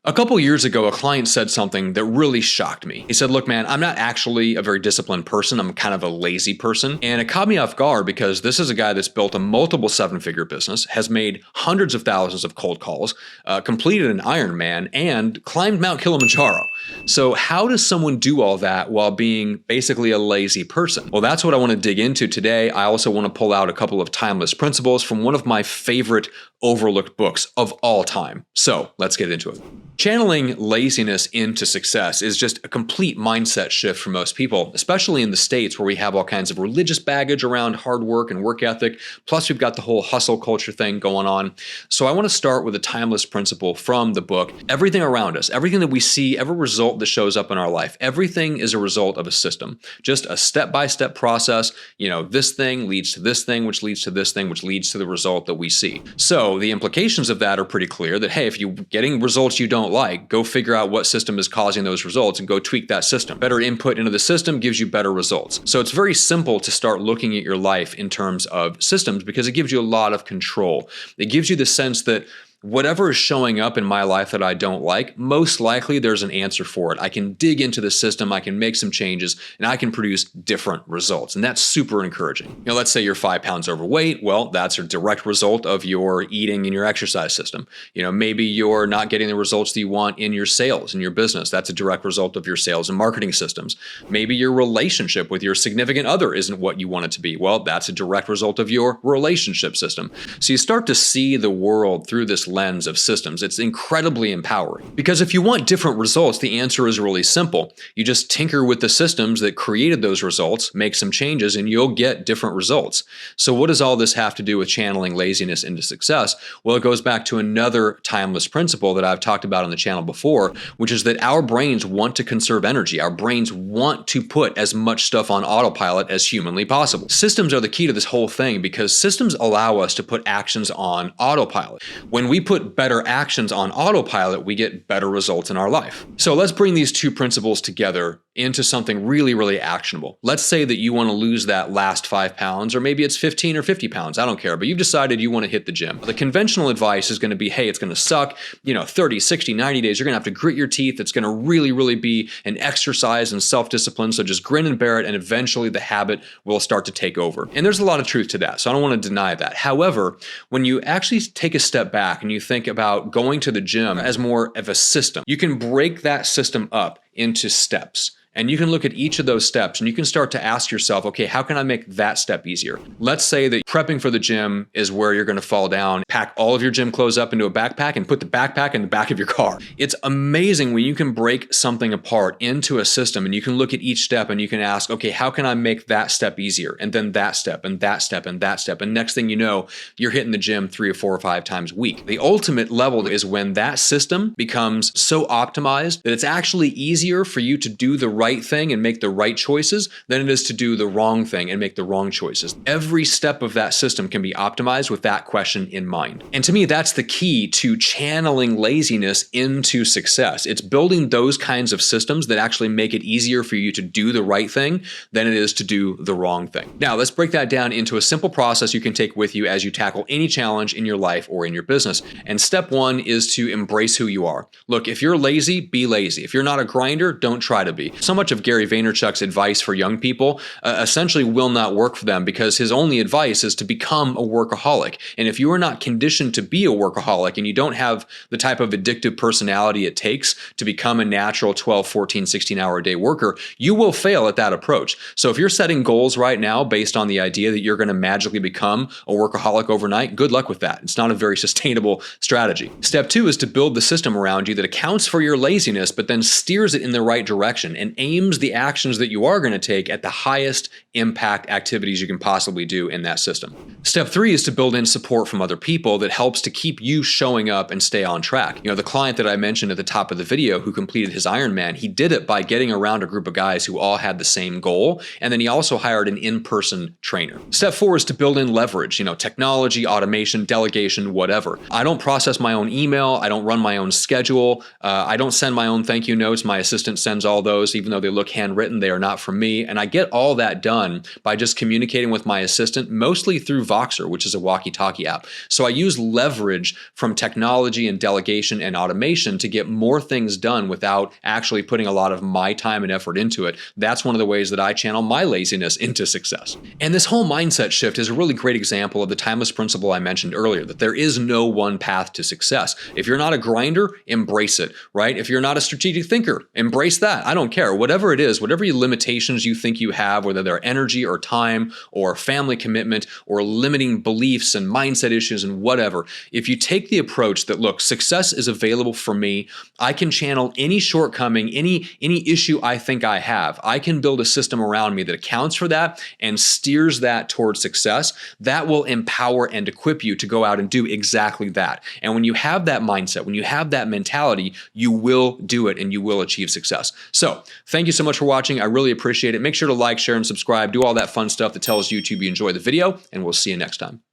A couple years ago, a client said something that really shocked me. He said, look, man, I'm not actually a very disciplined person. I'm kind of a lazy person. And it caught me off guard because this is a guy that's built a multiple seven-figure business, has made hundreds of thousands of cold calls, completed an Ironman, and climbed Mount Kilimanjaro. So how does someone do all that while being basically a lazy person? Well, that's what I want to dig into today. I also want to pull out a couple of timeless principles from one of my favorite overlooked books of all time. So let's get into it. Channeling laziness into success is just a complete mindset shift for most people, especially in the States where we have all kinds of religious baggage around hard work and work ethic. Plus, we've got the whole hustle culture thing going on. So I want to start with a timeless principle from the book. Everything around us, everything that we see, every result that shows up in our life, everything is a result of a system. Just a step-by-step process. You know, this thing leads to this thing, which leads to this thing, which leads to the result that we see. So the implications of that are pretty clear that, hey, if you're getting results you don't like, go figure out what system is causing those results and go tweak that system. Better input into the system gives you better results. So it's very simple to start looking at your life in terms of systems because it gives you a lot of control. It gives you the sense that whatever is showing up in my life that I don't like, most likely there's an answer for it. I can dig into the system, I can make some changes, and I can produce different results. And that's super encouraging. You know, let's say you're 5 pounds overweight. Well, that's a direct result of your eating and your exercise system. You know, maybe you're not getting the results that you want in your sales, in your business. That's a direct result of your sales and marketing systems. Maybe your relationship with your significant other isn't what you want it to be. Well, that's a direct result of your relationship system. So you start to see the world through this lens of systems. It's incredibly empowering because if you want different results, the answer is really simple. You just tinker with the systems that created those results, make some changes, and you'll get different results. So what does all this have to do with channeling laziness into success? Well, it goes back to another timeless principle that I've talked about on the channel before, which is that our brains want to conserve energy. Our brains want to put as much stuff on autopilot as humanly possible. Systems are the key to this whole thing because systems allow us to put actions on autopilot. When we put better actions on autopilot, we get better results in our life. So let's bring these two principles together into something really, really actionable. Let's say that you want to lose that last 5 pounds, or maybe it's 15 or 50 pounds, I don't care, but you've decided you want to hit the gym. The conventional advice is going to be, hey, it's going to suck, 30, 60, 90 days, you're going to have to grit your teeth. It's going to really, really be an exercise in self-discipline. So just grin and bear it, and eventually the habit will start to take over. And there's a lot of truth to that, so I don't want to deny that. However, when you actually take a step back and you think about going to the gym as more of a system, you can break that system up into steps. And you can look at each of those steps and you can start to ask yourself, okay, how can I make that step easier? Let's say that prepping for the gym is where you're going to fall down, pack all of your gym clothes up into a backpack and put the backpack in the back of your car. It's amazing when you can break something apart into a system and you can look at each step and you can ask, okay, how can I make that step easier? And then that step and that step and that step. And next thing you know, you're hitting the gym 3 or 4 or 5 times a week. The ultimate level is when that system becomes so optimized that it's actually easier for you to do the right thing and make the right choices than it is to do the wrong thing and make the wrong choices. Every step of that system can be optimized with that question in mind. And to me, that's the key to channeling laziness into success. It's building those kinds of systems that actually make it easier for you to do the right thing than it is to do the wrong thing. Now, let's break that down into a simple process you can take with you as you tackle any challenge in your life or in your business. And step 1 is to embrace who you are. Look, if you're lazy, be lazy. If you're not a grinder, don't try to be. So much of Gary Vaynerchuk's advice for young people essentially will not work for them because his only advice is to become a workaholic. And if you are not conditioned to be a workaholic and you don't have the type of addictive personality it takes to become a natural 12, 14, 16 hour a day worker, you will fail at that approach. So if you're setting goals right now based on the idea that you're going to magically become a workaholic overnight, good luck with that. It's not a very sustainable strategy. Step 2 is to build the system around you that accounts for your laziness, but then steers it in the right direction and aims the actions that you are going to take at the highest impact activities you can possibly do in that system. Step 3 is to build in support from other people that helps to keep you showing up and stay on track. The client that I mentioned at the top of the video who completed his Ironman, he did it by getting around a group of guys who all had the same goal, and then he also hired an in-person trainer. Step 4 is to build in leverage, technology, automation, delegation, whatever. I don't process my own email. I don't run my own schedule. I don't send my own thank you notes. My assistant sends all those, even even though they look handwritten, they are not from me. And I get all that done by just communicating with my assistant, mostly through Voxer, which is a walkie-talkie app. So I use leverage from technology and delegation and automation to get more things done without actually putting a lot of my time and effort into it. That's one of the ways that I channel my laziness into success. And this whole mindset shift is a really great example of the timeless principle I mentioned earlier, that there is no one path to success. If you're not a grinder, embrace it, right? If you're not a strategic thinker, embrace that. I don't care. Whatever it is, whatever limitations you think you have, whether they're energy or time or family commitment or limiting beliefs and mindset issues and whatever, if you take the approach that, look, success is available for me, I can channel any shortcoming, any issue I think I have. I can build a system around me that accounts for that and steers that towards success. That will empower and equip you to go out and do exactly that. And when you have that mindset, when you have that mentality, you will do it and you will achieve success. So thank you so much for watching. I really appreciate it. Make sure to like, share, and subscribe. Do all that fun stuff that tells YouTube you enjoy the video, and we'll see you next time.